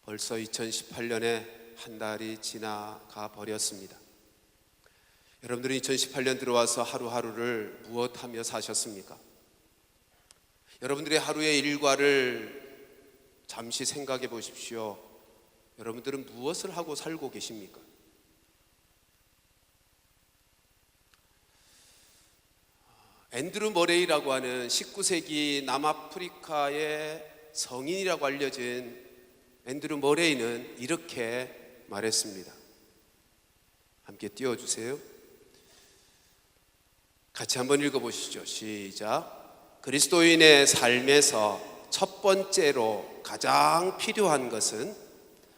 벌써 2018년에 한 달이 지나가 버렸습니다. 여러분들은 2018년 들어와서 하루하루를 무엇하며 사셨습니까? 여러분들의 하루의 일과를 잠시 생각해 보십시오. 여러분들은 무엇을 하고 살고 계십니까? 앤드루 머레이라고 하는 19세기 남아프리카의 성인이라고 알려진 앤드루 머레이는 이렇게 말했습니다. 함께 띄워주세요. 같이 한번 읽어보시죠. 시작. 그리스도인의 삶에서 첫 번째로 가장 필요한 것은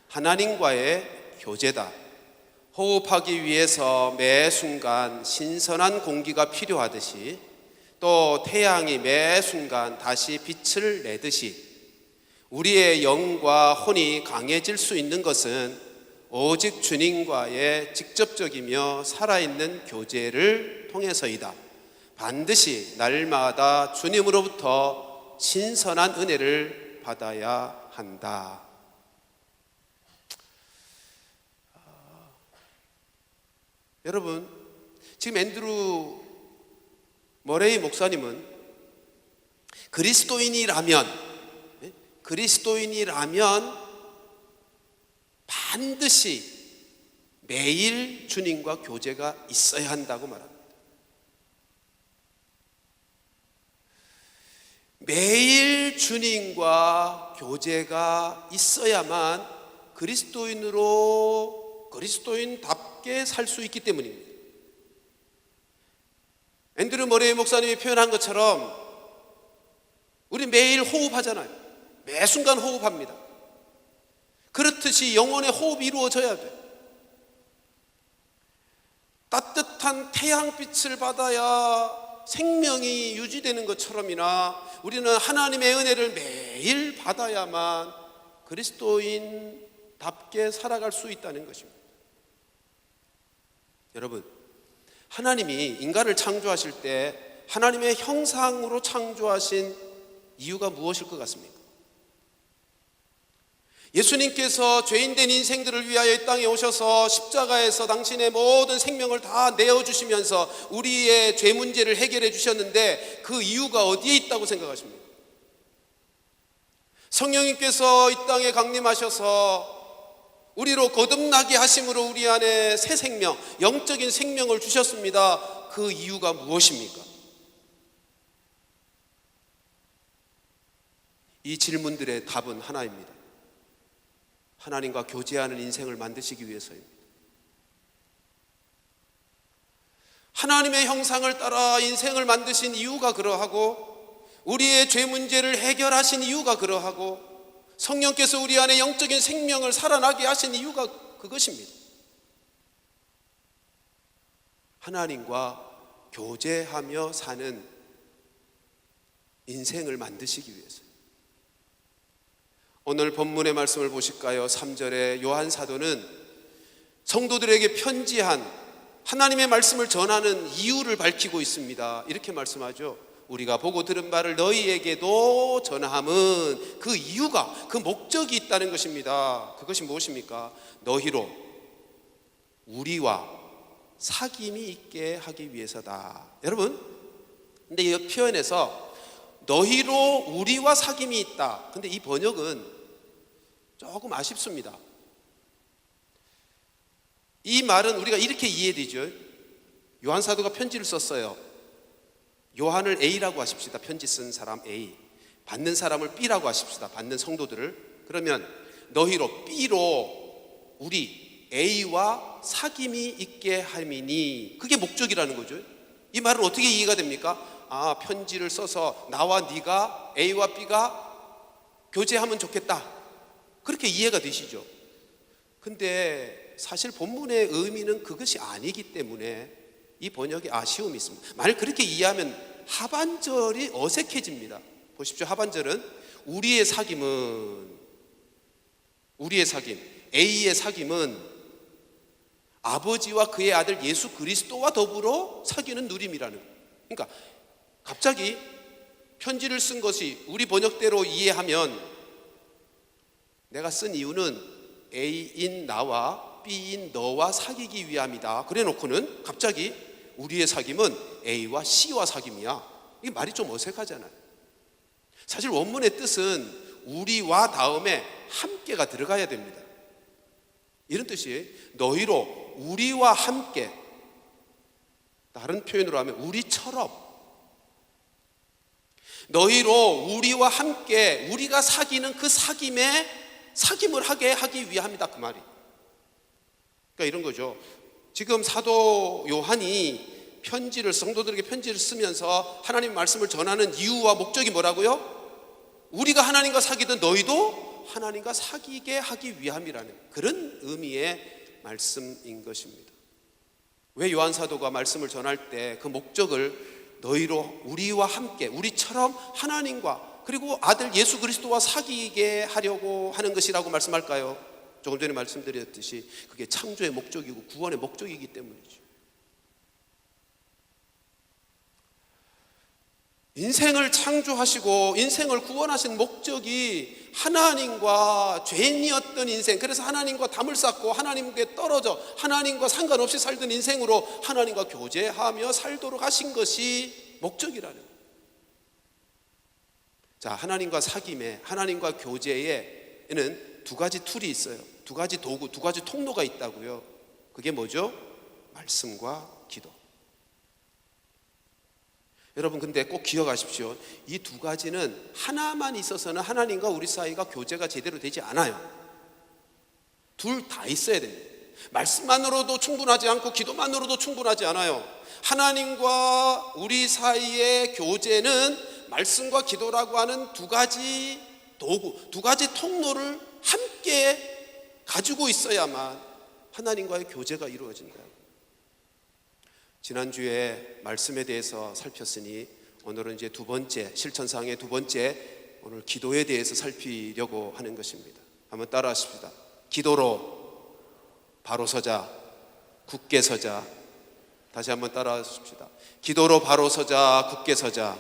하나님과의 교제다. 호흡하기 위해서 매 순간 신선한 공기가 필요하듯이 또 태양이 매 순간 다시 빛을 내듯이 우리의 영과 혼이 강해질 수 있는 것은 오직 주님과의 직접적이며 살아있는 교제를 통해서이다. 반드시 날마다 주님으로부터 신선한 은혜를 받아야 한다. 여러분, 지금 앤드루 머레이 목사님은 그리스도인이라면 반드시 매일 주님과 교제가 있어야 한다고 말합니다. 매일 주님과 교제가 있어야만 그리스도인답게 살 수 있기 때문입니다. 앤드루 머레이 목사님이 표현한 것처럼 우리 매일 호흡하잖아요. 매 순간 호흡합니다. 그렇듯이 영혼의 호흡이 이루어져야 돼요. 따뜻한 태양빛을 받아야 생명이 유지되는 것처럼이나 우리는 하나님의 은혜를 매일 받아야만 그리스도인답게 살아갈 수 있다는 것입니다. 여러분, 하나님이 인간을 창조하실 때 하나님의 형상으로 창조하신 이유가 무엇일 것 같습니까? 예수님께서 죄인된 인생들을 위하여 이 땅에 오셔서 십자가에서 당신의 모든 생명을 다 내어주시면서 우리의 죄 문제를 해결해 주셨는데 그 이유가 어디에 있다고 생각하십니까? 성령님께서 이 땅에 강림하셔서 우리로 거듭나게 하심으로 우리 안에 새 생명, 영적인 생명을 주셨습니다. 그 이유가 무엇입니까? 이 질문들의 답은 하나입니다. 하나님과 교제하는 인생을 만드시기 위해서입니다. 하나님의 형상을 따라 인생을 만드신 이유가 그러하고 우리의 죄 문제를 해결하신 이유가 그러하고 성령께서 우리 안에 영적인 생명을 살아나게 하신 이유가 그것입니다. 하나님과 교제하며 사는 인생을 만드시기 위해서. 오늘 본문의 말씀을 보실까요? 3절에 요한 사도는 성도들에게 편지한 하나님의 말씀을 전하는 이유를 밝히고 있습니다. 이렇게 말씀하죠. 우리가 보고 들은 바를 너희에게도 전함은 그 이유가, 그 목적이 있다는 것입니다. 그것이 무엇입니까? 너희로 우리와 사귐이 있게 하기 위해서다. 여러분, 근데 이 표현에서 너희로 우리와 사귐이 있다. 근데 이 번역은 조금 아쉽습니다. 이 말은 우리가 이렇게 이해되죠. 요한 사도가 편지를 썼어요. 요한을 A라고 하십시다. 편지 쓴 사람 A, 받는 사람을 B라고 하십시다. 받는 성도들을. 그러면 너희로 B로 우리 A와 사귐이 있게 함이니, 그게 목적이라는 거죠. 이 말은 어떻게 이해가 됩니까? 편지를 써서 나와 네가 A와 B가 교제하면 좋겠다, 그렇게 이해가 되시죠? 근데 사실 본문의 의미는 그것이 아니기 때문에 이 번역에 아쉬움이 있습니다. 만약 그렇게 이해하면 하반절이 어색해집니다. 보십시오. 하반절은 우리의 사귐은, A의 사귐은 아버지와 그의 아들 예수 그리스도와 더불어 사귀는 누림이라는 거예요. 그러니까 갑자기 편지를 쓴 것이 우리 번역대로 이해하면 내가 쓴 이유는 A인 나와 B인 너와 사귀기 위함이다. 그래 놓고는 갑자기 우리의 사귐은 A와 C와 사귐이야. 이게 말이 좀 어색하잖아요. 사실 원문의 뜻은 우리와 다음에 함께가 들어가야 됩니다. 이런 뜻이에요. 너희로 우리와 함께, 다른 표현으로 하면 우리처럼, 너희로 우리와 함께 우리가 사귀는 그 사귐을 하게 하기 위함이다, 그 말이. 그러니까 이런 거죠. 지금 사도 요한이 성도들에게 편지를 쓰면서 하나님 말씀을 전하는 이유와 목적이 뭐라고요? 우리가 하나님과 사귀든 너희도 하나님과 사귀게 하기 위함이라는 그런 의미의 말씀인 것입니다. 왜 요한 사도가 말씀을 전할 때 그 목적을 너희로 우리와 함께, 우리처럼 하나님과 그리고 아들 예수 그리스도와 사귀게 하려고 하는 것이라고 말씀할까요? 조금 전에 말씀드렸듯이 그게 창조의 목적이고 구원의 목적이기 때문이죠. 인생을 창조하시고 인생을 구원하신 목적이 하나님과 죄인이었던 인생, 그래서 하나님과 담을 쌓고 하나님께 떨어져 하나님과 상관없이 살던 인생으로 하나님과 교제하며 살도록 하신 것이 목적이라는 거예요. 자, 하나님과 사귐에, 하나님과 교제에는 두 가지 툴이 있어요. 두 가지 도구, 두 가지 통로가 있다고요. 그게 뭐죠? 말씀과 기도. 여러분, 근데 꼭 기억하십시오. 이 두 가지는 하나만 있어서는 하나님과 우리 사이가 교제가 제대로 되지 않아요. 둘 다 있어야 됩니다. 말씀만으로도 충분하지 않고 기도만으로도 충분하지 않아요. 하나님과 우리 사이의 교제는 말씀과 기도라고 하는 두 가지 도구, 두 가지 통로를 함께 가지고 있어야만 하나님과의 교제가 이루어진다. 지난주에 말씀에 대해서 살폈으니 오늘은 이제 두 번째, 실천사항의 두 번째, 오늘 기도에 대해서 살피려고 하는 것입니다. 한번 따라 하십시다. 기도로 바로 서자, 굳게 서자. 다시 한번 따라 하십시다. 기도로 바로 서자, 굳게 서자.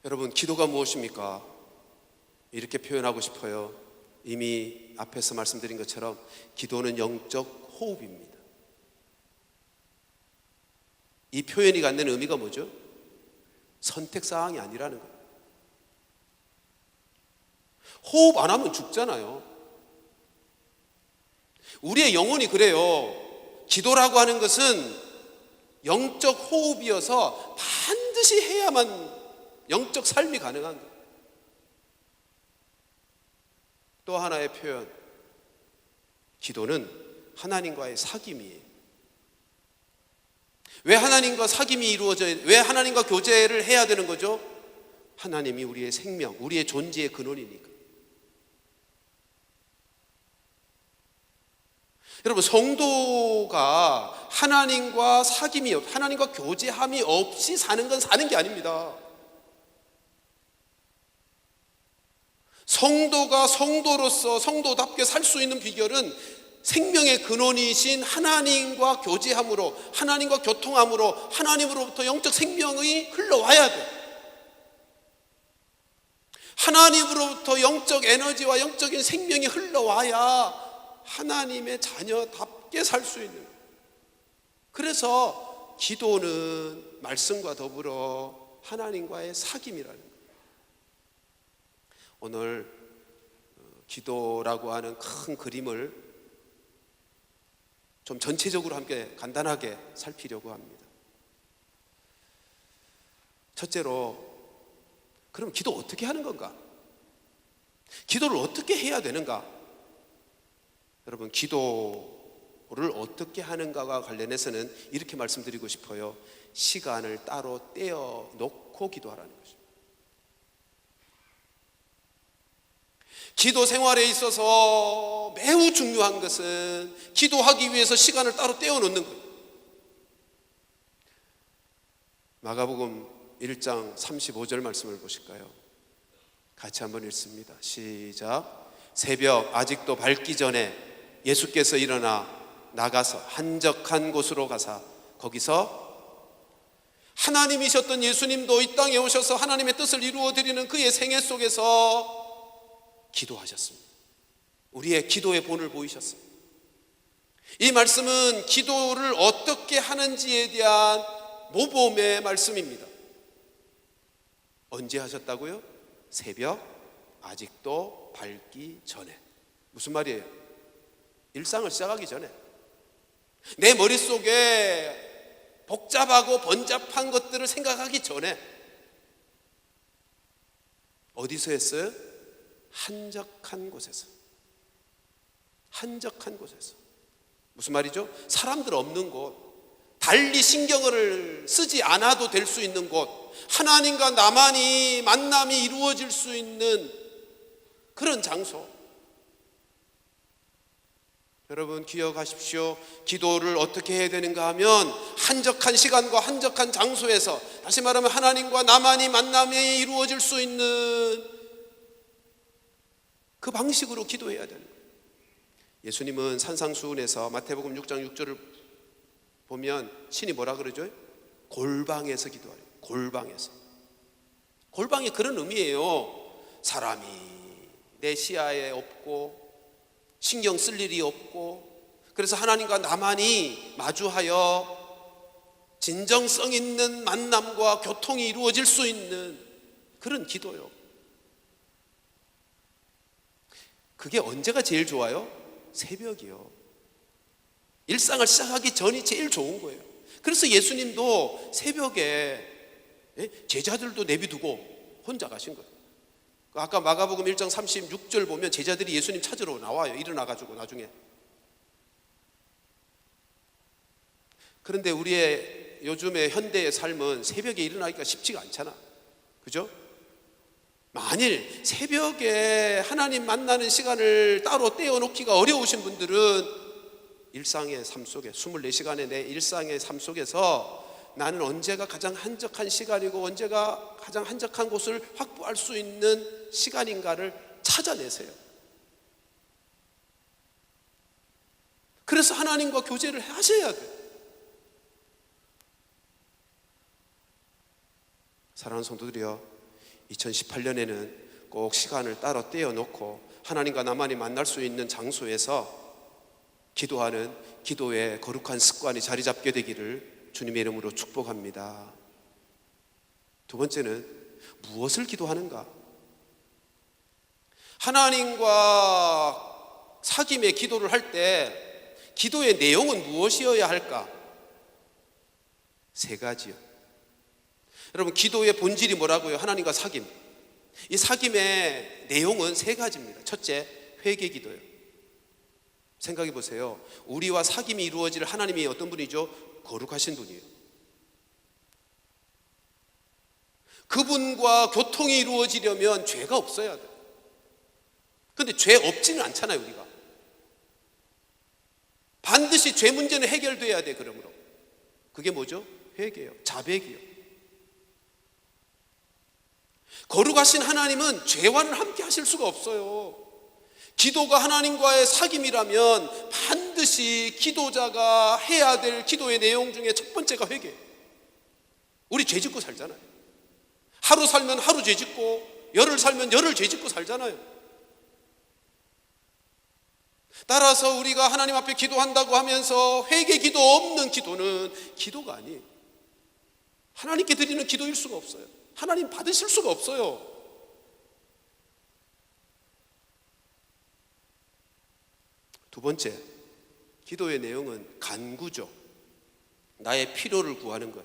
여러분, 기도가 무엇입니까? 이렇게 표현하고 싶어요. 이미 앞에서 말씀드린 것처럼 기도는 영적 호흡입니다. 이 표현이 갖는 의미가 뭐죠? 선택사항이 아니라는 거예요. 호흡 안 하면 죽잖아요. 우리의 영혼이 그래요. 기도라고 하는 것은 영적 호흡이어서 반드시 해야만 영적 삶이 가능한 거예요. 또 하나의 표현, 기도는 하나님과의 사귐이에요. 왜 하나님과 사귐이 이루어져야, 왜 하나님과 교제를 해야 되는 거죠? 하나님이 우리의 생명, 우리의 존재의 근원이니까. 여러분, 성도가 하나님과 사귐이, 하나님과 교제함이 없이 사는 건 사는 게 아닙니다. 성도가 성도로서 성도답게 살 수 있는 비결은 생명의 근원이신 하나님과 교제함으로, 하나님과 교통함으로 하나님으로부터 영적 생명이 흘러와야 돼. 하나님으로부터 영적 에너지와 영적인 생명이 흘러와야 하나님의 자녀답게 살 수 있는 거예요. 그래서 기도는 말씀과 더불어 하나님과의 사귐이라는 거예요. 오늘 기도라고 하는 큰 그림을 좀 전체적으로 함께 간단하게 살피려고 합니다. 첫째로, 그럼 기도 어떻게 하는 건가? 기도를 어떻게 해야 되는가? 여러분, 기도를 어떻게 하는가와 관련해서는 이렇게 말씀드리고 싶어요. 시간을 따로 떼어 놓고 기도하라는 것입니다. 기도 생활에 있어서 매우 중요한 것은 기도하기 위해서 시간을 따로 떼어 놓는 거예요. 마가복음 1장 35절 말씀을 보실까요? 같이 한번 읽습니다. 시작. 새벽 아직도 밝기 전에 예수께서 일어나 나가서 한적한 곳으로 가사 거기서 하나님이셨던 예수님도 이 땅에 오셔서 하나님의 뜻을 이루어 드리는 그의 생애 속에서 기도하셨습니다. 우리의 기도의 본을 보이셨어요. 이 말씀은 기도를 어떻게 하는지에 대한 모범의 말씀입니다. 언제 하셨다고요? 새벽 아직도 밝기 전에. 무슨 말이에요? 일상을 시작하기 전에. 내 머릿속에 복잡하고 번잡한 것들을 생각하기 전에. 어디서 했어요? 한적한 곳에서. 한적한 곳에서. 무슨 말이죠? 사람들 없는 곳, 달리 신경을 쓰지 않아도 될 수 있는 곳, 하나님과 나만이 만남이 이루어질 수 있는 그런 장소. 여러분 기억하십시오. 기도를 어떻게 해야 되는가 하면 한적한 시간과 한적한 장소에서, 다시 말하면 하나님과 나만이 만남이 이루어질 수 있는 그 방식으로 기도해야 되는 거예요. 예수님은 산상수훈에서 마태복음 6장 6절을 보면 신이 뭐라 그러죠? 골방에서 기도하래요. 골방에서. 골방이 그런 의미예요. 사람이 내 시야에 없고 신경 쓸 일이 없고, 그래서 하나님과 나만이 마주하여 진정성 있는 만남과 교통이 이루어질 수 있는 그런 기도요. 그게 언제가 제일 좋아요? 새벽이요. 일상을 시작하기 전이 제일 좋은 거예요. 그래서 예수님도 새벽에 제자들도 내비두고 혼자 가신 거예요. 아까 마가복음 1장 36절 보면 제자들이 예수님 찾으러 나와요. 일어나가지고 나중에. 그런데 우리의 요즘의 현대의 삶은 새벽에 일어나기가 쉽지가 않잖아. 그죠? 만일 새벽에 하나님 만나는 시간을 따로 떼어놓기가 어려우신 분들은 일상의 삶 속에, 24시간의 내 일상의 삶 속에서 나는 언제가 가장 한적한 시간이고 언제가 가장 한적한 곳을 확보할 수 있는 시간인가를 찾아내세요. 그래서 하나님과 교제를 하셔야 돼요. 사랑하는 성도들이여, 2018년에는 꼭 시간을 따로 떼어놓고 하나님과 나만이 만날 수 있는 장소에서 기도하는 기도의 거룩한 습관이 자리 잡게 되기를 주님의 이름으로 축복합니다. 두 번째는 무엇을 기도하는가? 하나님과 사귐의 기도를 할 때 기도의 내용은 무엇이어야 할까? 세 가지요. 여러분, 기도의 본질이 뭐라고요? 하나님과 사귐. 이 사귐의 내용은 세 가지입니다. 첫째, 회개 기도요. 생각해 보세요. 우리와 사귐이 이루어질 하나님이 어떤 분이죠? 거룩하신 분이에요. 그분과 교통이 이루어지려면 죄가 없어야 돼요. 그런데 죄 없지는 않잖아요, 우리가. 반드시 죄 문제는 해결돼야 돼. 그러므로 그게 뭐죠? 회개요. 자백이요. 거룩하신 하나님은 죄와는 함께 하실 수가 없어요. 기도가 하나님과의 사귐이라면 반드시 기도자가 해야 될 기도의 내용 중에 첫 번째가 회개예요. 우리 죄 짓고 살잖아요. 하루 살면 하루 죄 짓고, 열흘 살면 열흘 죄 짓고 살잖아요. 따라서 우리가 하나님 앞에 기도한다고 하면서 회개 기도 없는 기도는 기도가 아니에요. 하나님께 드리는 기도일 수가 없어요. 하나님 받으실 수가 없어요. 두 번째, 기도의 내용은 간구죠. 나의 필요를 구하는 것.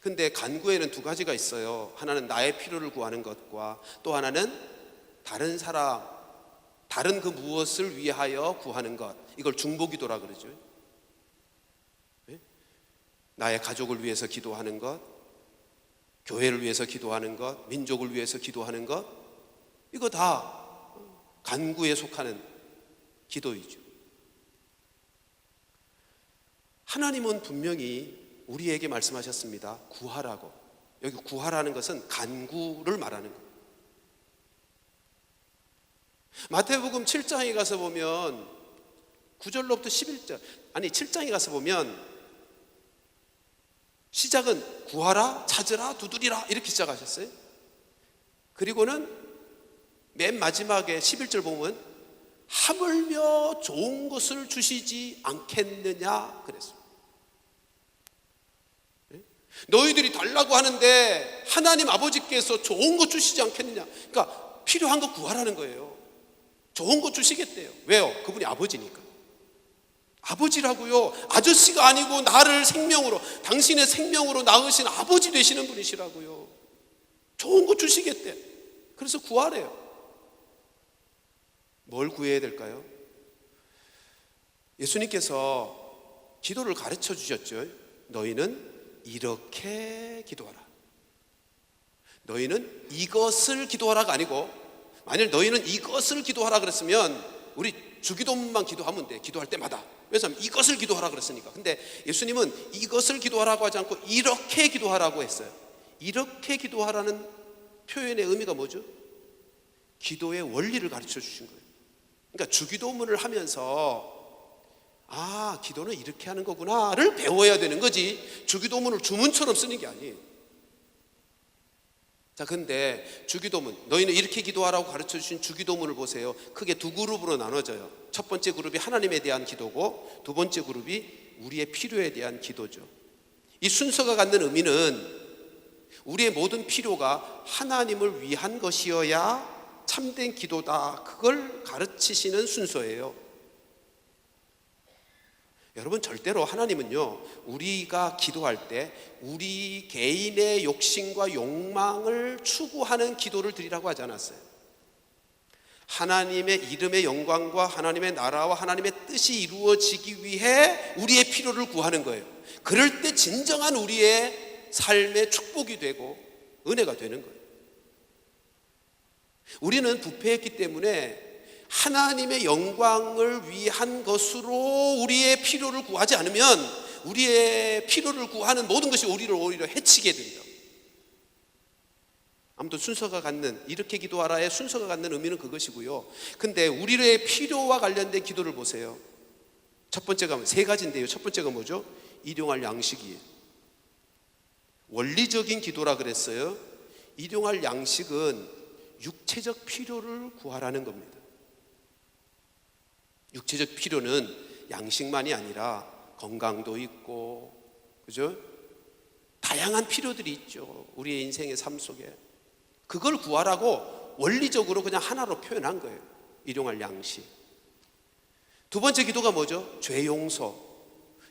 근데 간구에는 두 가지가 있어요. 하나는 나의 필요를 구하는 것과 또 하나는 다른 사람, 다른 그 무엇을 위하여 구하는 것. 이걸 중보기도라 그러죠. 나의 가족을 위해서 기도하는 것, 교회를 위해서 기도하는 것, 민족을 위해서 기도하는 것, 이거 다 간구에 속하는 기도이죠. 하나님은 분명히 우리에게 말씀하셨습니다. 구하라고. 여기 구하라는 것은 간구를 말하는 거예요. 마태복음 7장에 가서 보면 9절로부터 11절, 아니 7장에 가서 보면 시작은 구하라, 찾으라, 두드리라 이렇게 시작하셨어요. 그리고는 맨 마지막에 11절 보면 하물며 좋은 것을 주시지 않겠느냐 그랬습니다. 너희들이 달라고 하는데 하나님 아버지께서 좋은 거 주시지 않겠느냐. 그러니까 필요한 거 구하라는 거예요. 좋은 거 주시겠대요. 왜요? 그분이 아버지니까. 아버지라고요. 아저씨가 아니고 나를 생명으로, 당신의 생명으로 낳으신 아버지 되시는 분이시라고요. 좋은 거 주시겠대. 그래서 구하래요. 뭘 구해야 될까요? 예수님께서 기도를 가르쳐 주셨죠. 너희는 이렇게 기도하라. 너희는 이것을 기도하라가 아니고, 만일 너희는 이것을 기도하라 그랬으면 우리 주기도문만 기도하면 돼. 기도할 때마다. 왜냐하면 이것을 기도하라 그랬으니까. 근데 예수님은 이것을 기도하라고 하지 않고 이렇게 기도하라고 했어요. 이렇게 기도하라는 표현의 의미가 뭐죠? 기도의 원리를 가르쳐 주신 거예요. 그러니까 주기도문을 하면서 기도는 이렇게 하는 거구나를 배워야 되는 거지, 주기도문을 주문처럼 쓰는 게 아니에요. 자, 근데 주기도문, 너희는 이렇게 기도하라고 가르쳐 주신 주기도문을 보세요. 크게 두 그룹으로 나눠져요. 첫 번째 그룹이 하나님에 대한 기도고, 두 번째 그룹이 우리의 필요에 대한 기도죠. 이 순서가 갖는 의미는 우리의 모든 필요가 하나님을 위한 것이어야 참된 기도다, 그걸 가르치시는 순서예요. 여러분, 절대로 하나님은요, 우리가 기도할 때 우리 개인의 욕심과 욕망을 추구하는 기도를 드리라고 하지 않았어요. 하나님의 이름의 영광과 하나님의 나라와 하나님의 뜻이 이루어지기 위해 우리의 필요를 구하는 거예요. 그럴 때 진정한 우리의 삶의 축복이 되고 은혜가 되는 거예요. 우리는 부패했기 때문에 하나님의 영광을 위한 것으로 우리의 필요를 구하지 않으면 우리의 필요를 구하는 모든 것이 우리를 오히려 해치게 된다. 아무튼 순서가 갖는, 이렇게 기도하라의 순서가 갖는 의미는 그것이고요. 근데 우리의 필요와 관련된 기도를 보세요. 첫 번째가 세 가지인데요. 첫 번째가 뭐죠? 일용할 양식이에요. 원리적인 기도라 그랬어요. 일용할 양식은 육체적 필요를 구하라는 겁니다. 육체적 필요는 양식만이 아니라 건강도 있고, 그죠? 다양한 필요들이 있죠. 우리의 인생의 삶 속에. 그걸 구하라고 원리적으로 그냥 하나로 표현한 거예요. 일용할 양식. 두 번째 기도가 뭐죠? 죄 용서.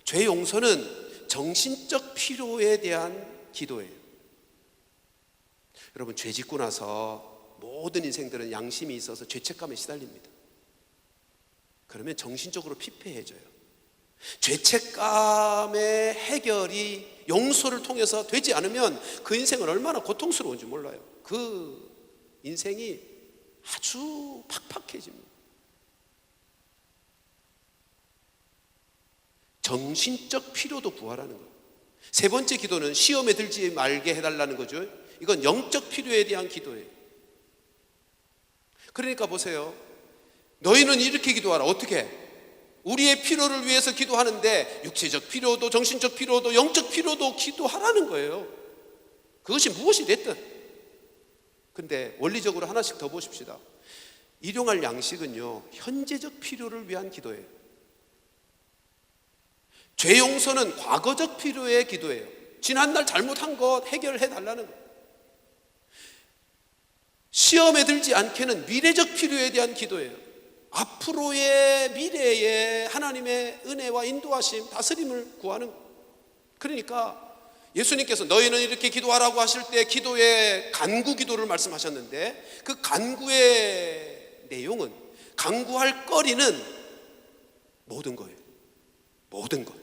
죄 용서는 정신적 필요에 대한 기도예요. 여러분, 죄 짓고 나서 모든 인생들은 양심이 있어서 죄책감에 시달립니다. 그러면 정신적으로 피폐해져요. 죄책감의 해결이 용서를 통해서 되지 않으면 그 인생은 얼마나 고통스러운지 몰라요. 그 인생이 아주 팍팍해집니다. 정신적 필요도 구하라는 거예요. 세 번째 기도는 시험에 들지 말게 해달라는 거죠. 이건 영적 필요에 대한 기도예요. 그러니까 보세요. 너희는 이렇게 기도하라. 어떻게? 우리의 필요를 위해서 기도하는데 육체적 필요도 정신적 필요도 영적 필요도 기도하라는 거예요. 그것이 무엇이 됐든. 근데 원리적으로 하나씩 더 보십시다. 일용할 양식은요, 현재적 필요를 위한 기도예요. 죄 용서는 과거적 필요의 기도예요. 지난날 잘못한 것 해결해 달라는 거예요. 시험에 들지 않게는 미래적 필요에 대한 기도예요. 앞으로의 미래에 하나님의 은혜와 인도하심, 다스림을 구하는 거예요. 그러니까 예수님께서 너희는 이렇게 기도하라고 하실 때 기도의 간구 기도를 말씀하셨는데, 그 간구의 내용은, 간구할 거리는 모든 거예요. 모든 것.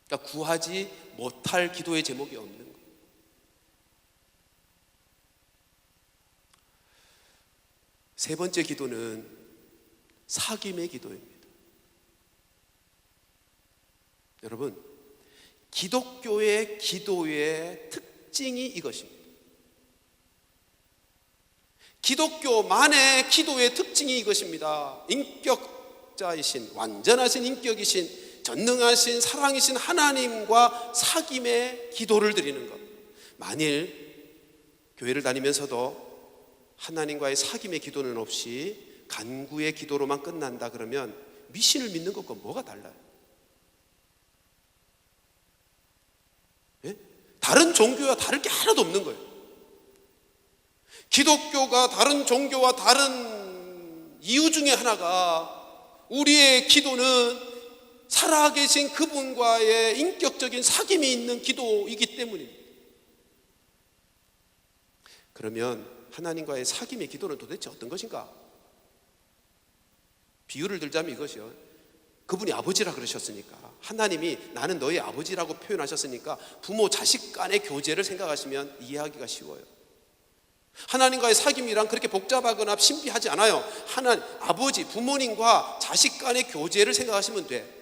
그러니까 구하지 못할 기도의 제목이 없는 거예요. 세 번째 기도는 사귐의 기도입니다. 여러분, 기독교의 기도의 특징이 이것입니다. 기독교만의 기도의 특징이 이것입니다. 인격자이신, 완전하신 인격이신 전능하신 사랑이신 하나님과 사귐의 기도를 드리는 것. 만일 교회를 다니면서도 하나님과의 사귐의 기도는 없이 간구의 기도로만 끝난다 그러면 미신을 믿는 것과 뭐가 달라요? 예? 다른 종교와 다를 게 하나도 없는 거예요. 기독교가 다른 종교와 다른 이유 중에 하나가 우리의 기도는 살아계신 그분과의 인격적인 사귐이 있는 기도이기 때문입니다. 그러면 하나님과의 사귐의 기도는 도대체 어떤 것인가? 비유를 들자면 이것이요. 그분이 아버지라 그러셨으니까, 하나님이 나는 너의 아버지라고 표현하셨으니까 부모 자식 간의 교제를 생각하시면 이해하기가 쉬워요. 하나님과의 사귐이란 그렇게 복잡하거나 신비하지 않아요. 하나님, 아버지, 부모님과 자식 간의 교제를 생각하시면 돼.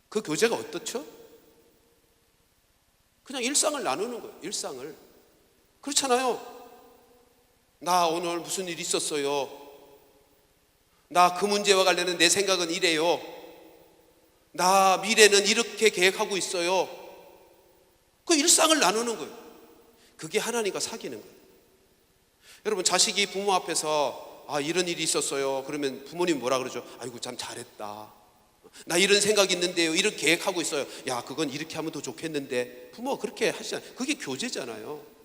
그 교제가 어떻죠? 그냥 일상을 나누는 거예요. 일상을. 그렇잖아요. 나 오늘 무슨 일 있었어요. 나 그 문제와 관련된 내 생각은 이래요. 나 미래는 이렇게 계획하고 있어요. 그 일상을 나누는 거예요. 그게 하나님과 사귀는 거예요. 여러분, 자식이 부모 앞에서 이런 일이 있었어요. 그러면 부모님 뭐라 그러죠? 아이고 참 잘했다. 나 이런 생각이 있는데요. 이런 계획하고 있어요. 야, 그건 이렇게 하면 더 좋겠는데. 부모가 그렇게 하시잖아요. 그게 교제잖아요.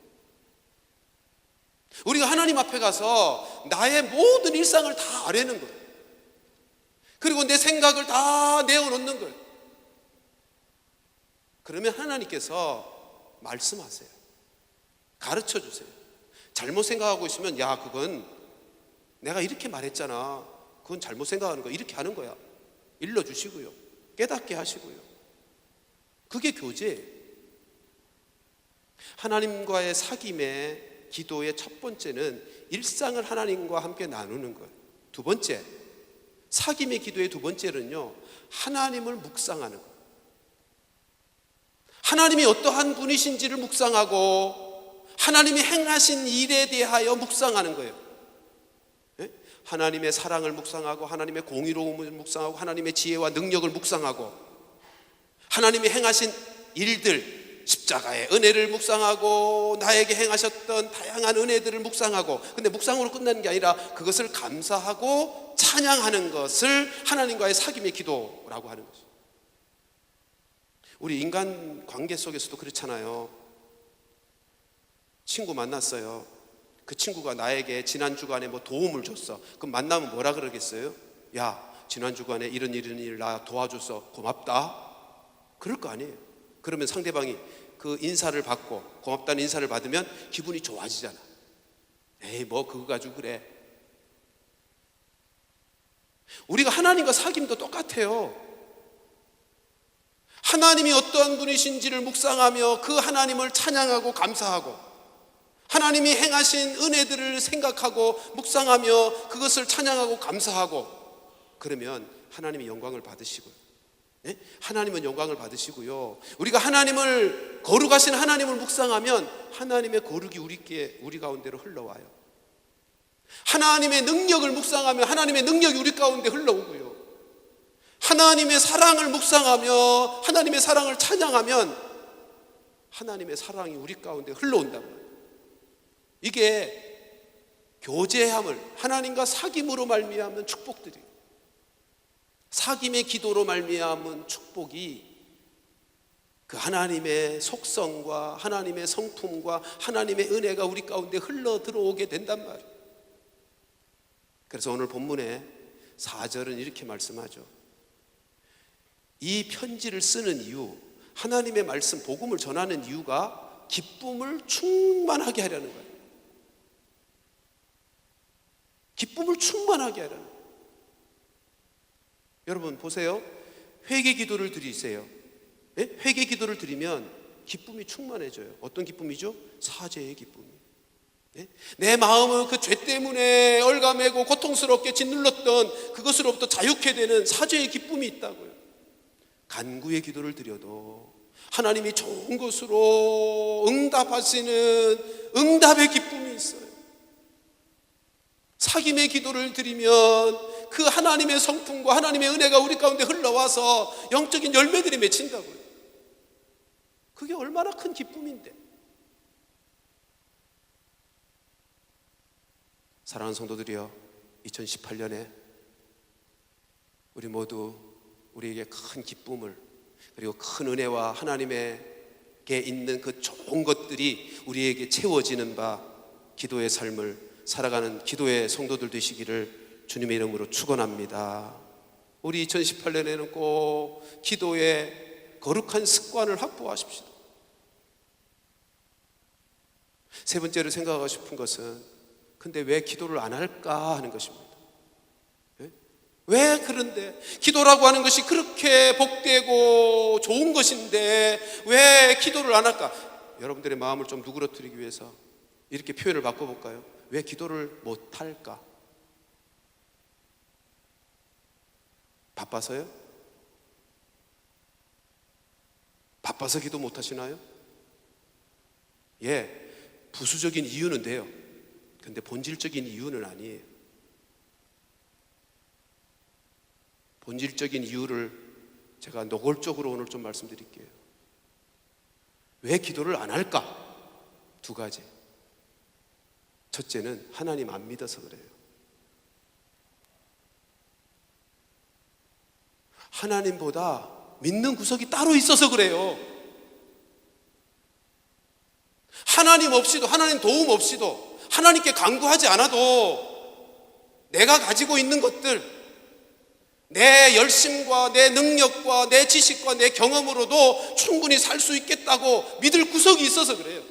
우리가 하나님 앞에 가서 나의 모든 일상을 다 아뢰는 거예요. 그리고 내 생각을 다 내어놓는 거예요. 그러면 하나님께서 말씀하세요. 가르쳐 주세요. 잘못 생각하고 있으면 야, 그건 내가 이렇게 말했잖아. 그건 잘못 생각하는 거야. 이렇게 하는 거야. 일러주시고요. 깨닫게 하시고요. 그게 교제예요. 하나님과의 사귐의 기도의 첫 번째는 일상을 하나님과 함께 나누는 거예요. 두 번째, 사귐의 기도의 두 번째는요, 하나님을 묵상하는 거예요. 하나님이 어떠한 분이신지를 묵상하고 하나님이 행하신 일에 대하여 묵상하는 거예요. 네? 하나님의 사랑을 묵상하고 하나님의 공의로움을 묵상하고 하나님의 지혜와 능력을 묵상하고 하나님이 행하신 일들, 십자가의 은혜를 묵상하고 나에게 행하셨던 다양한 은혜들을 묵상하고, 근데 묵상으로 끝나는 게 아니라 그것을 감사하고 찬양하는 것을 하나님과의 사귐의 기도라고 하는 거죠. 우리 인간 관계 속에서도 그렇잖아요. 친구 만났어요. 그 친구가 나에게 지난 주간에 뭐 도움을 줬어. 그럼 만나면 뭐라 그러겠어요? 야, 지난 주간에 이런 일 나 도와줘서 고맙다. 그럴 거 아니에요. 그러면 상대방이 그 인사를 받고 고맙다는 인사를 받으면 기분이 좋아지잖아. 에이, 뭐 그거 가지고 그래. 우리가 하나님과 사귐도 똑같아요. 하나님이 어떠한 분이신지를 묵상하며 그 하나님을 찬양하고 감사하고 하나님이 행하신 은혜들을 생각하고 묵상하며 그것을 찬양하고 감사하고, 그러면 하나님이 영광을 받으시고요. 네? 하나님은 영광을 받으시고요. 우리가 하나님을, 거룩하신 하나님을 묵상하면 하나님의 거룩이 우리 가운데로 흘러와요. 하나님의 능력을 묵상하면 하나님의 능력이 우리 가운데 흘러오고요. 하나님의 사랑을 묵상하며 하나님의 사랑을 찬양하면 하나님의 사랑이 우리 가운데 흘러온단 말이에요. 이게 교제함을, 하나님과 사귐으로 말미암은 축복들이에요. 사귐의 기도로 말미암은 축복이 그 하나님의 속성과 하나님의 성품과 하나님의 은혜가 우리 가운데 흘러 들어오게 된단 말이에요. 그래서 오늘 본문에 4절은 이렇게 말씀하죠. 이 편지를 쓰는 이유, 하나님의 말씀, 복음을 전하는 이유가 기쁨을 충만하게 하려는 거예요. 기쁨을 충만하게 하려는 거예요. 여러분 보세요. 회개 기도를 드리세요. 네? 회개 기도를 드리면 기쁨이 충만해져요. 어떤 기쁨이죠? 사죄의 기쁨이. 네? 내 마음은 그 죄 때문에 얼가매고 고통스럽게 짓눌렀던 그것으로부터 자유케 되는 사죄의 기쁨이 있다고요. 간구의 기도를 드려도 하나님이 좋은 것으로 응답하시는 응답의 기쁨이 있어요. 사귐의 기도를 드리면 그 하나님의 성품과 하나님의 은혜가 우리 가운데 흘러와서 영적인 열매들이 맺힌다고요. 그게 얼마나 큰 기쁨인데. 사랑하는 성도들이여, 2018년에 우리 모두 우리에게 큰 기쁨을, 그리고 큰 은혜와 하나님에게 있는 그 좋은 것들이 우리에게 채워지는 바 기도의 삶을 살아가는 기도의 성도들 되시기를 주님의 이름으로 축원합니다. 우리 2018년에는 꼭 기도의 거룩한 습관을 확보하십시오. 세 번째로 생각하고 싶은 것은, 근데 왜 기도를 안 할까 하는 것입니다. 왜 그런데 기도라고 하는 것이 그렇게 복되고 좋은 것인데 왜 기도를 안 할까? 여러분들의 마음을 좀 누그러뜨리기 위해서 이렇게 표현을 바꿔볼까요? 왜 기도를 못 할까? 바빠서요? 바빠서 기도 못 하시나요? 예, 부수적인 이유는 돼요. 근데 본질적인 이유는 아니에요. 본질적인 이유를 제가 노골적으로 오늘 좀 말씀드릴게요. 왜 기도를 안 할까? 두 가지. 첫째는 하나님 안 믿어서 그래요. 하나님보다 믿는 구석이 따로 있어서 그래요. 하나님 없이도, 하나님 도움 없이도, 하나님께 간구하지 않아도 내가 가지고 있는 것들, 내 열심과 내 능력과 내 지식과 내 경험으로도 충분히 살 수 있겠다고 믿을 구석이 있어서 그래요.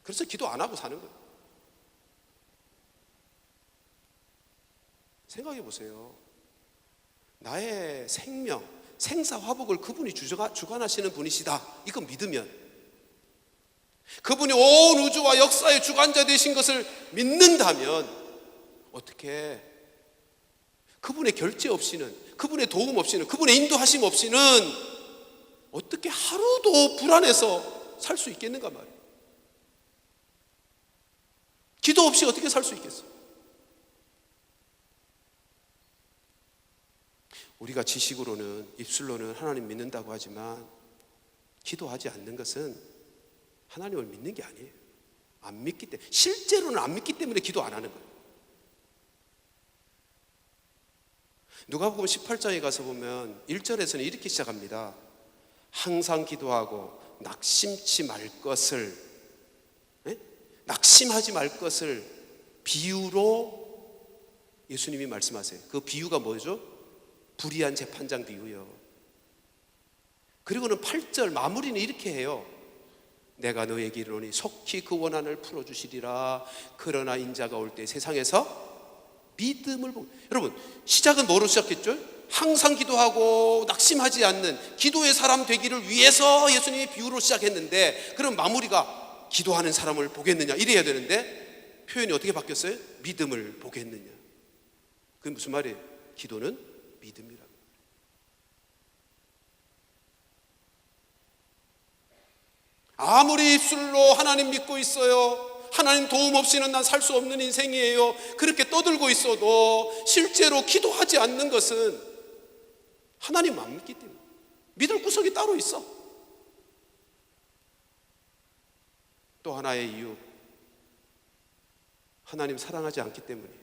그래서 기도 안 하고 사는 거예요. 생각해 보세요. 나의 생명, 생사화복을 그분이 주관하시는 분이시다, 이거 믿으면, 그분이 온 우주와 역사의 주관자 되신 것을 믿는다면, 어떻게 그분의 결제 없이는, 그분의 도움 없이는, 그분의 인도하심 없이는 어떻게 하루도 불안해서 살 수 있겠는가 말이에요. 기도 없이 어떻게 살 수 있겠어요? 우리가 지식으로는, 입술로는 하나님 믿는다고 하지만 기도하지 않는 것은 하나님을 믿는 게 아니에요. 안 믿기 때문에, 실제로는 안 믿기 때문에 기도 안 하는 거예요. 누가복음 18장에 가서 보면 1절에서는 이렇게 시작합니다. 항상 기도하고 낙심치 말 것을, 낙심하지 말 것을 비유로 예수님이 말씀하세요. 그 비유가 뭐죠? 불의한 재판장 비유요. 그리고는 8절 마무리는 이렇게 해요. 내가 너에게 이르노니 속히 그 원한을 풀어주시리라. 그러나 인자가 올 때 세상에서 믿음을 보고. 여러분, 시작은 뭐로 시작했죠? 항상 기도하고 낙심하지 않는 기도의 사람 되기를 위해서 예수님이 비유로 시작했는데, 그럼 마무리가 기도하는 사람을 보겠느냐 이래야 되는데 표현이 어떻게 바뀌었어요? 믿음을 보겠느냐. 그게 무슨 말이에요? 기도는 믿음이라. 아무리 입술로 하나님 믿고 있어요, 하나님 도움 없이는 난 살 수 없는 인생이에요, 그렇게 떠들고 있어도 실제로 기도하지 않는 것은 하나님 안 믿기 때문에, 믿을 구석이 따로 있어. 또 하나의 이유, 하나님 사랑하지 않기 때문이에요.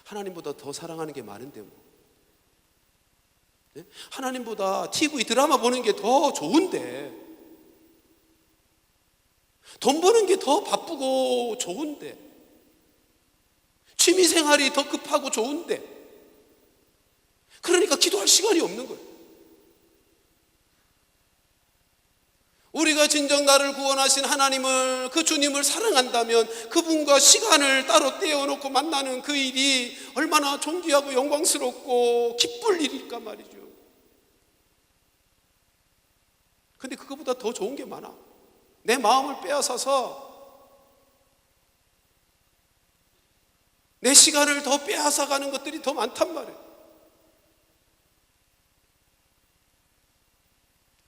하나님보다 더 사랑하는 게 많은데 뭐. 하나님보다 TV 드라마 보는 게 더 좋은데, 돈 버는 게 더 바쁘고 좋은데, 취미생활이 더 급하고 좋은데, 그러니까 기도할 시간이 없는 거예요. 우리가 진정 나를 구원하신 하나님을, 그 주님을 사랑한다면 그분과 시간을 따로 떼어놓고 만나는 그 일이 얼마나 존귀하고 영광스럽고 기쁠 일일까 말이죠. 근데 그거보다 더 좋은 게 많아. 내 마음을 빼앗아서, 내 시간을 더 빼앗아가는 것들이 더 많단 말이에요.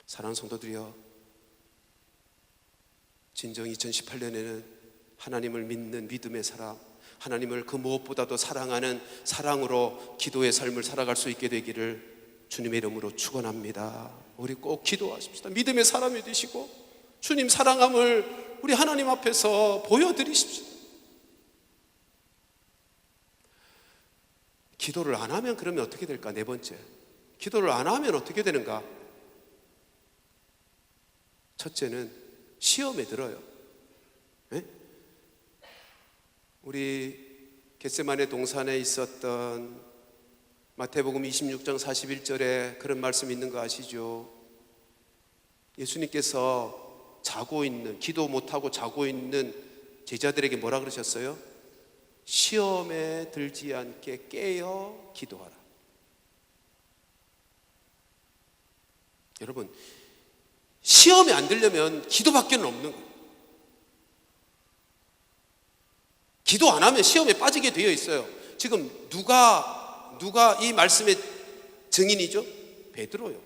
사랑하는 성도들이여, 진정 2018년에는 하나님을 믿는 믿음의 사람, 하나님을 그 무엇보다도 사랑하는 사랑으로 기도의 삶을 살아갈 수 있게 되기를 주님의 이름으로 축원합니다. 우리 꼭 기도하십시다. 믿음의 사람이 되시고 주님 사랑함을 우리 하나님 앞에서 보여드리십시오. 기도를 안 하면 그러면 어떻게 될까? 네 번째, 기도를 안 하면 어떻게 되는가? 첫째는 시험에 들어요. 네? 우리 겟세마네 동산에 있었던 마태복음 26장 41절에 그런 말씀 있는 거 아시죠? 예수님께서 자고 있는, 기도 못하고 자고 있는 제자들에게 뭐라 그러셨어요? 시험에 들지 않게 깨어 기도하라. 여러분, 시험에 안 들려면 기도밖에는 없는 거예요. 기도 안 하면 시험에 빠지게 되어 있어요. 지금 누가 이 말씀의 증인이죠? 베드로요.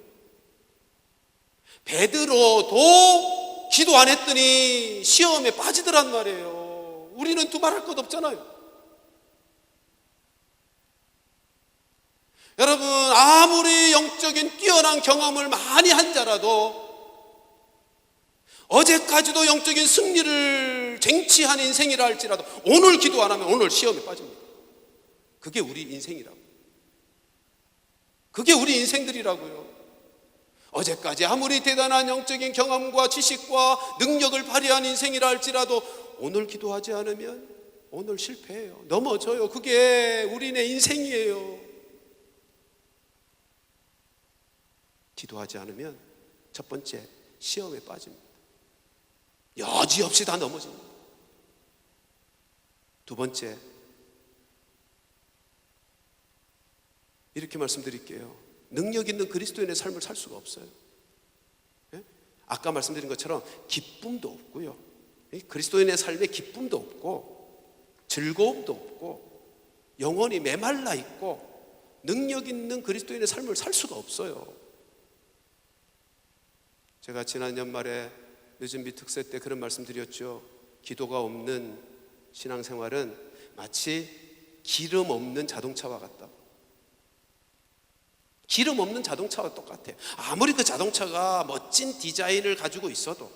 베드로도 기도 안 했더니 시험에 빠지더란 말이에요. 우리는 두말할 것 없잖아요. 여러분, 아무리 영적인 뛰어난 경험을 많이 한 자라도 어제까지도 영적인 승리를 쟁취한 인생이라 할지라도 오늘 기도 안 하면 오늘 시험에 빠집니다. 그게 우리 인생이라고. 그게 우리 인생들이라고요. 어제까지 아무리 대단한 영적인 경험과 지식과 능력을 발휘한 인생이라 할지라도 오늘 기도하지 않으면 오늘 실패해요. 넘어져요. 그게 우리네 인생이에요. 기도하지 않으면 첫 번째 시험에 빠집니다. 여지없이 다 넘어집니다. 두 번째, 이렇게 말씀드릴게요. 능력 있는 그리스도인의 삶을 살 수가 없어요. 예? 아까 말씀드린 것처럼 기쁨도 없고요. 그리스도인의 삶에 기쁨도 없고 즐거움도 없고 영혼이 메말라 있고 능력 있는 그리스도인의 삶을 살 수가 없어요. 제가 지난 연말에 늦은비 특세 때 그런 말씀 드렸죠. 기도가 없는 신앙생활은 마치 기름 없는 자동차와 같다. 기름 없는 자동차와 똑같아요. 아무리 그 자동차가 멋진 디자인을 가지고 있어도,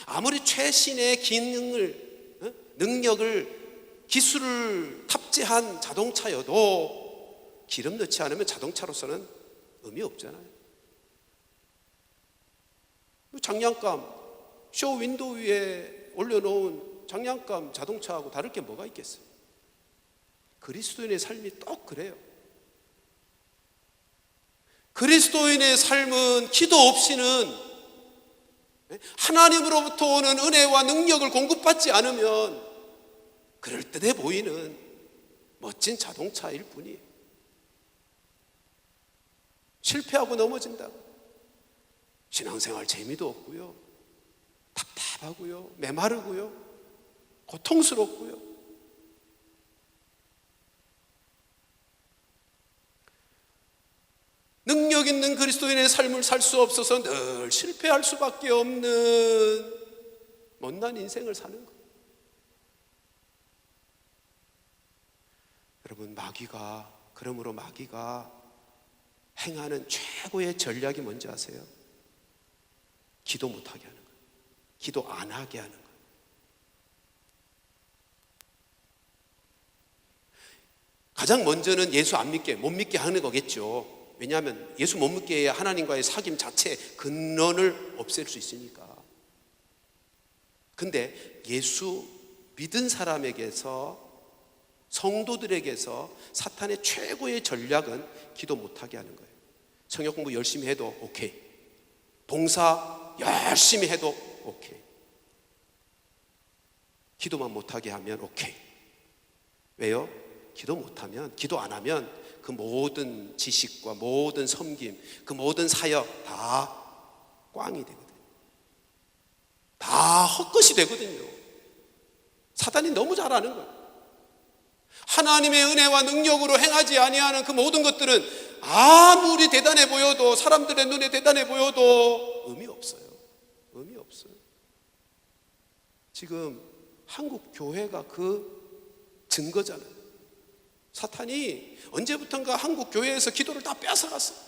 아무리 최신의 기능을, 능력을, 기술을 탑재한 자동차여도 기름 넣지 않으면 자동차로서는 의미 없잖아요. 장난감, 쇼 윈도우 위에 올려놓은 장난감 자동차하고 다를 게 뭐가 있겠어요? 그리스도인의 삶이 똑 그래요. 그리스도인의 삶은 기도 없이는, 하나님으로부터 오는 은혜와 능력을 공급받지 않으면 그럴듯해 보이는 멋진 자동차일 뿐이에요. 실패하고 넘어진다고 신앙생활 재미도 없고요, 답답하고요, 메마르고요, 고통스럽고요. 능력 있는 그리스도인의 삶을 살 수 없어서 늘 실패할 수밖에 없는 못난 인생을 사는 거예요. 여러분, 그러므로 마귀가 행하는 최고의 전략이 뭔지 아세요? 기도 못하게 하는 거예요. 기도 안 하게 하는 거예요. 가장 먼저는 예수 안 믿게, 못 믿게 하는 거겠죠. 왜냐하면 예수 못 믿게 해야 하나님과의 사귐 자체 근원을 없앨 수 있으니까. 근데 예수 믿은 사람에게서, 성도들에게서 사탄의 최고의 전략은 기도 못하게 하는 거예요. 성역 공부 열심히 해도 오케이, 봉사 열심히 해도 오케이, 기도만 못하게 하면 오케이. 왜요? 기도 못하면, 기도 안 하면 그 모든 지식과 모든 섬김, 그 모든 사역 다 꽝이 되거든요. 다 헛것이 되거든요. 사단이 너무 잘 아는 거예요. 하나님의 은혜와 능력으로 행하지 아니하는 그 모든 것들은 아무리 대단해 보여도, 사람들의 눈에 대단해 보여도 의미 없어요. 의미 없어요. 지금 한국 교회가 그 증거잖아요. 사탄이 언제부턴가 한국 교회에서 기도를 다 뺏어갔어요.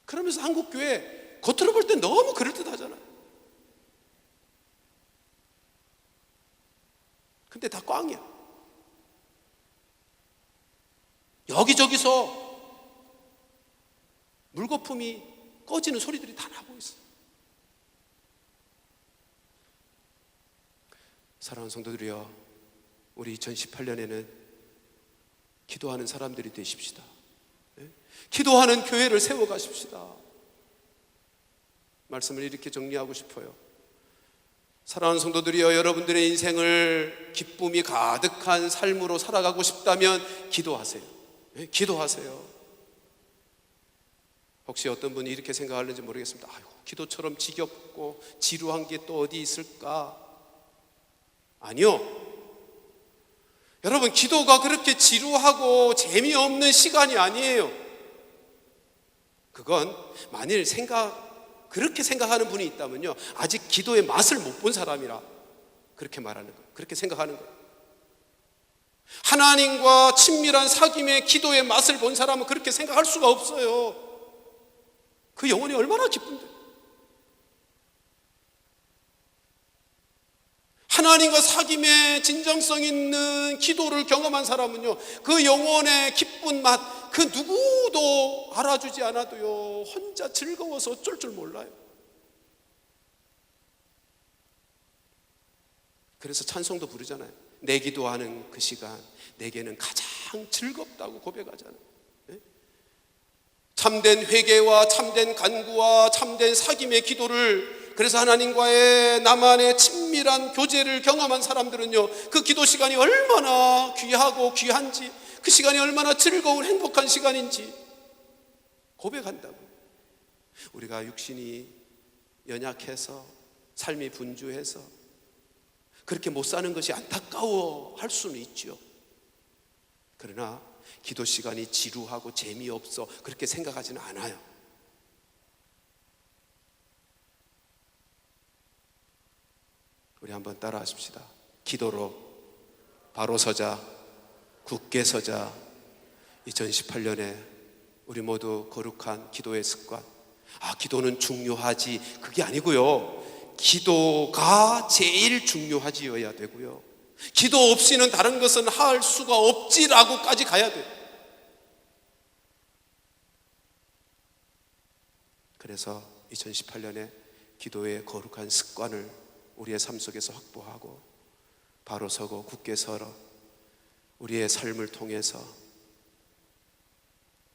그러면서 한국 교회 겉으로 볼 때 너무 그럴듯하잖아요. 근데 다 꽝이야. 여기저기서 물거품이 꺼지는 소리들이 다 나고 있어요. 사랑하는 성도들이여, 우리 2018년에는 기도하는 사람들이 되십시다. 기도하는 교회를 세워가십시다. 말씀을 이렇게 정리하고 싶어요. 사랑하는 성도들이여, 여러분들의 인생을 기쁨이 가득한 삶으로 살아가고 싶다면 기도하세요. 기도하세요. 혹시 어떤 분이 이렇게 생각하는지 모르겠습니다. 아이고, 기도처럼 지겹고 지루한 게 또 어디 있을까? 아니요. 여러분, 기도가 그렇게 지루하고 재미없는 시간이 아니에요. 그건 만일 그렇게 생각하는 분이 있다면요, 아직 기도의 맛을 못 본 사람이라 그렇게 말하는 거예요. 그렇게 생각하는 거예요. 하나님과 친밀한 사귐의 기도의 맛을 본 사람은 그렇게 생각할 수가 없어요. 그 영혼이 얼마나 기쁜데. 하나님과 사귐의 진정성 있는 기도를 경험한 사람은요, 그 영혼의 기쁜 맛, 그 누구도 알아주지 않아도요, 혼자 즐거워서 어쩔 줄 몰라요. 그래서 찬송도 부르잖아요. 내 기도하는 그 시간 내게는 가장 즐겁다고 고백하잖아요. 참된 회개와 참된 간구와 참된 사귐의 기도를, 그래서 하나님과의 나만의 친밀한 교제를 경험한 사람들은요, 그 기도 시간이 얼마나 귀하고 귀한지, 그 시간이 얼마나 즐거운 행복한 시간인지 고백한다고. 우리가 육신이 연약해서 삶이 분주해서 그렇게 못 사는 것이 안타까워 할 수는 있죠. 그러나 기도 시간이 지루하고 재미없어 그렇게 생각하지는 않아요. 우리 한번 따라 하십시다. 기도로 바로 서자, 굳게 서자. 2018년에 우리 모두 거룩한 기도의 습관. 기도는 중요하지, 그게 아니고요, 기도가 제일 중요하지여야 되고요, 기도 없이는 다른 것은 할 수가 없지라고까지 가야 돼요. 그래서 2018년에 기도의 거룩한 습관을 우리의 삶 속에서 확보하고 바로 서고 굳게 서러 우리의 삶을 통해서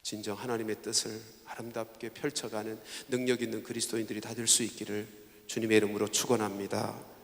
진정 하나님의 뜻을 아름답게 펼쳐가는 능력 있는 그리스도인들이 다 될 수 있기를 주님의 이름으로 축원합니다.